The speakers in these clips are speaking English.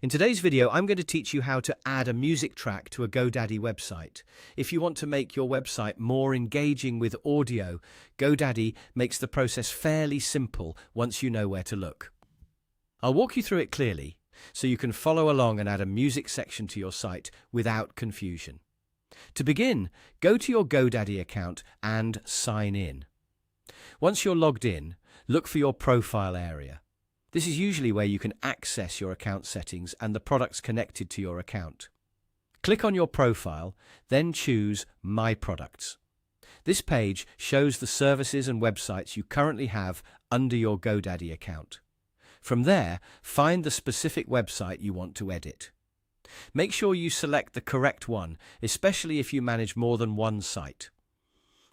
In today's video, I'm going to teach you how to add a music track to a GoDaddy website. If you want to make your website more engaging with audio, GoDaddy makes the process fairly simple once you know where to look. I'll walk you through it clearly so you can follow along and add a music section to your site without confusion. To begin, go to your GoDaddy account and sign in. Once you're logged in, look for your profile area. This is usually where you can access your account settings and the products connected to your account. Click on your profile, then choose My Products. This page shows the services and websites you currently have under your GoDaddy account. From there, find the specific website you want to edit. Make sure you select the correct one, especially if you manage more than one site.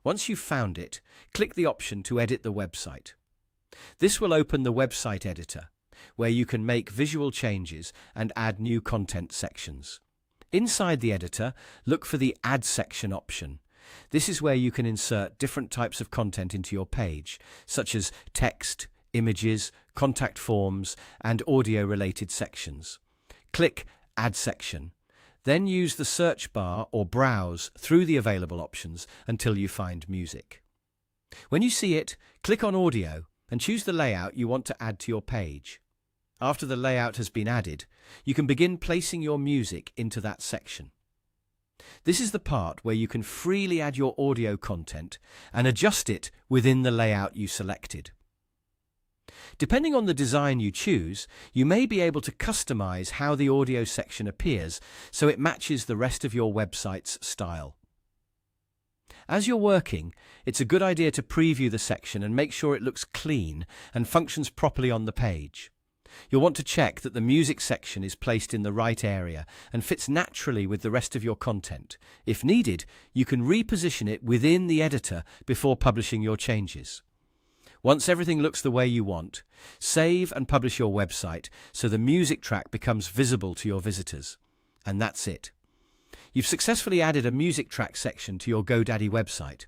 Once you've found it, click the option to edit the website. This will open the website editor, where you can make visual changes and add new content sections. Inside the editor, look for the Add Section option. This is where you can insert different types of content into your page, such as text, images, contact forms, and audio-related sections. Click Add Section. Then use the search bar or browse through the available options until you find music. When you see it, click on Audio and choose the layout you want to add to your page. After the layout has been added, you can begin placing your music into that section. This is the part where you can freely add your audio content and adjust it within the layout you selected. Depending on the design you choose, you may be able to customize how the audio section appears so it matches the rest of your website's style. As you're working, it's a good idea to preview the section and make sure it looks clean and functions properly on the page. You'll want to check that the music section is placed in the right area and fits naturally with the rest of your content. If needed, you can reposition it within the editor before publishing your changes. Once everything looks the way you want, save and publish your website so the music track becomes visible to your visitors. And that's it. You've successfully added a music track section to your GoDaddy website.